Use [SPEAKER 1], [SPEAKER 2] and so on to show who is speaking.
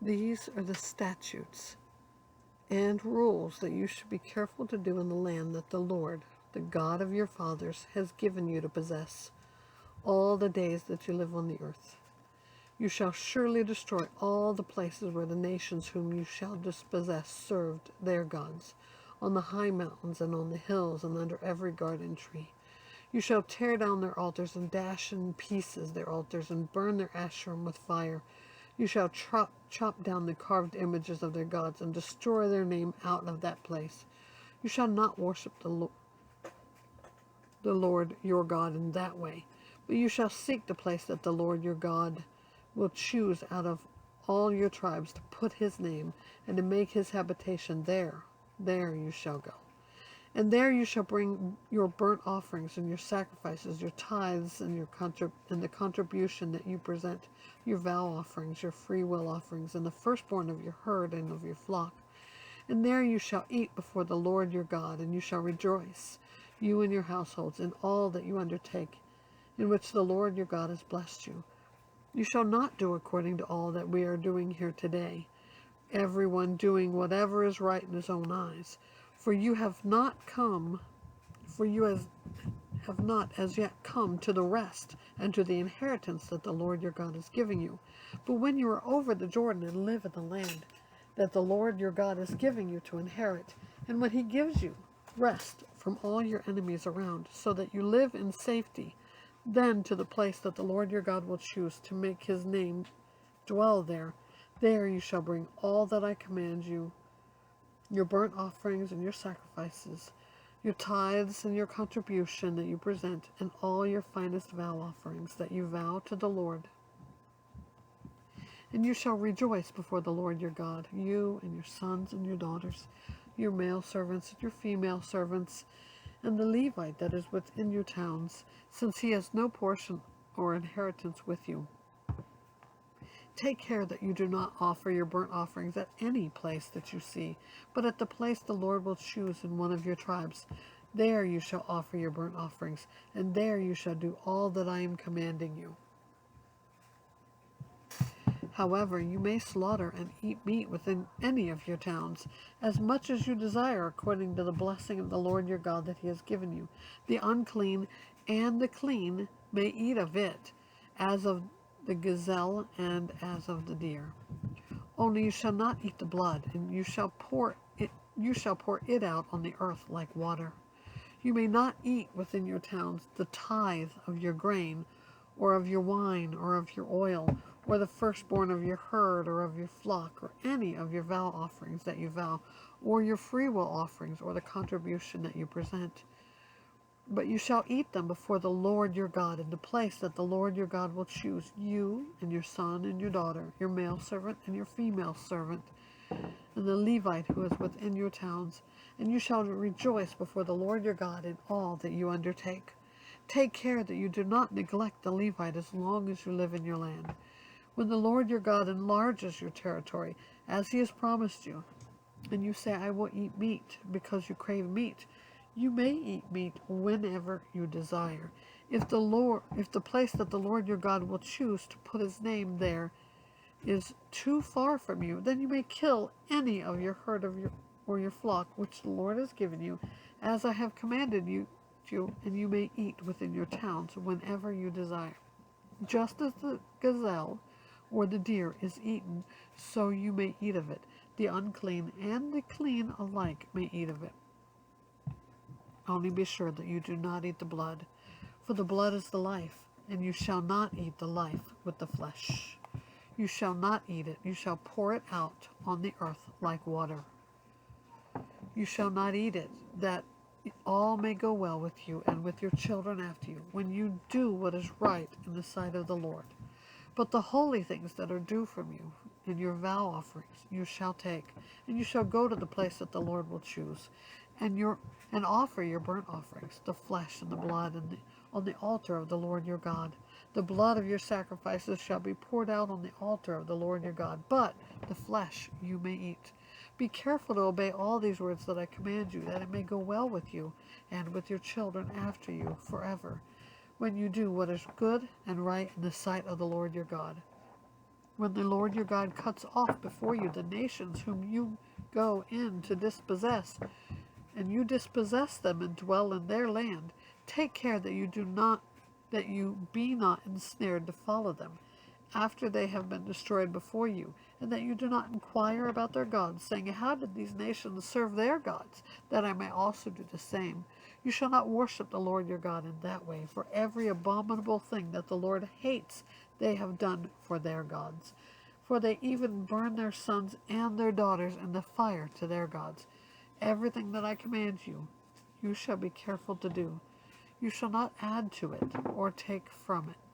[SPEAKER 1] These are the statutes and rules that you should be careful to do in the land that the Lord, the God of your fathers, has given you to possess all the days that you live on the earth. You shall surely destroy all the places where the nations whom you shall dispossess served their gods, on the high mountains and on the hills and under every garden tree. You shall tear down their altars and dash in pieces their altars and burn their Asherim with fire. You shall chop down the carved images of their gods and destroy their name out of that place. You shall not worship the Lord your God in that way, but you shall seek the place that the Lord your God will choose out of all your tribes to put his name and to make his habitation there. There you shall go. And there you shall bring your burnt offerings and your sacrifices, your tithes and the contribution that you present, your vow offerings, your free will offerings, and the firstborn of your herd and of your flock. And there you shall eat before the Lord your God, and you shall rejoice, you and your households, in all that you undertake, in which the Lord your God has blessed you. You shall not do according to all that we are doing here today, everyone doing whatever is right in his own eyes. For you have not as yet come to the rest and to the inheritance that the Lord your God is giving you. But when you are over the Jordan and live in the land that the Lord your God is giving you to inherit, and when he gives you rest from all your enemies around, so that you live in safety, then to the place that the Lord your God will choose to make his name dwell there, there you shall bring all that I command you, your burnt offerings and your sacrifices, your tithes and your contribution that you present, and all your finest vow offerings that you vow to the Lord. And you shall rejoice before the Lord your God, you and your sons and your daughters, your male servants and your female servants, and the Levite that is within your towns, since he has no portion or inheritance with you. Take care that you do not offer your burnt offerings at any place that you see, but at the place the Lord will choose in one of your tribes. There you shall offer your burnt offerings, and there you shall do all that I am commanding you. However, you may slaughter and eat meat within any of your towns, as much as you desire, according to the blessing of the Lord your God that he has given you. The unclean and the clean may eat of it, as of the gazelle and as of the deer. Only you shall not eat the blood, and you shall pour it out on the earth like water. You may not eat within your towns the tithe of your grain, or of your wine, or of your oil, or the firstborn of your herd, or of your flock, or any of your vow offerings that you vow, or your freewill offerings, or the contribution that you present. But you shall eat them before the Lord your God in the place that the Lord your God will choose, you and your son and your daughter, your male servant and your female servant, and the Levite who is within your towns. And you shall rejoice before the Lord your God in all that you undertake. Take care that you do not neglect the Levite as long as you live in your land. When the Lord your God enlarges your territory, as he has promised you, and you say, I will eat meat, because you crave meat, you may eat meat whenever you desire. If the place that the Lord your God will choose to put his name there is too far from you, then you may kill any of your herd or your flock which the Lord has given you, as I have commanded you, and you may eat within your towns whenever you desire. Just as the gazelle or the deer is eaten, so you may eat of it. The unclean and the clean alike may eat of it. Only be sure that you do not eat the blood, for the blood is the life, and you shall not eat the life with the flesh. You shall not eat it. You shall pour it out on the earth like water. You shall not eat it, that all may go well with you and with your children after you, when you do what is right in the sight of the Lord. But the holy things that are due from you in your vow offerings you shall take, and you shall go to the place that the Lord will choose, and offer your burnt offerings, the flesh and the blood, on the altar of the Lord your God. The blood of your sacrifices shall be poured out on the altar of the Lord your God, but the flesh you may eat. Be careful to obey all these words that I command you, that it may go well with you and with your children after you forever, when you do what is good and right in the sight of the Lord your God. when the Lord your God cuts off before you the nations whom you go in to dispossess, and you dispossess them and dwell in their land, take care that you be not ensnared to follow them after they have been destroyed before you, and that you do not inquire about their gods, saying, how did these nations serve their gods, that I may also do the same? You shall not worship the Lord your God in that way, for every abominable thing that the Lord hates they have done for their gods. For they even burn their sons and their daughters in the fire to their gods. Everything that I command you, you shall be careful to do. You shall not add to it or take from it.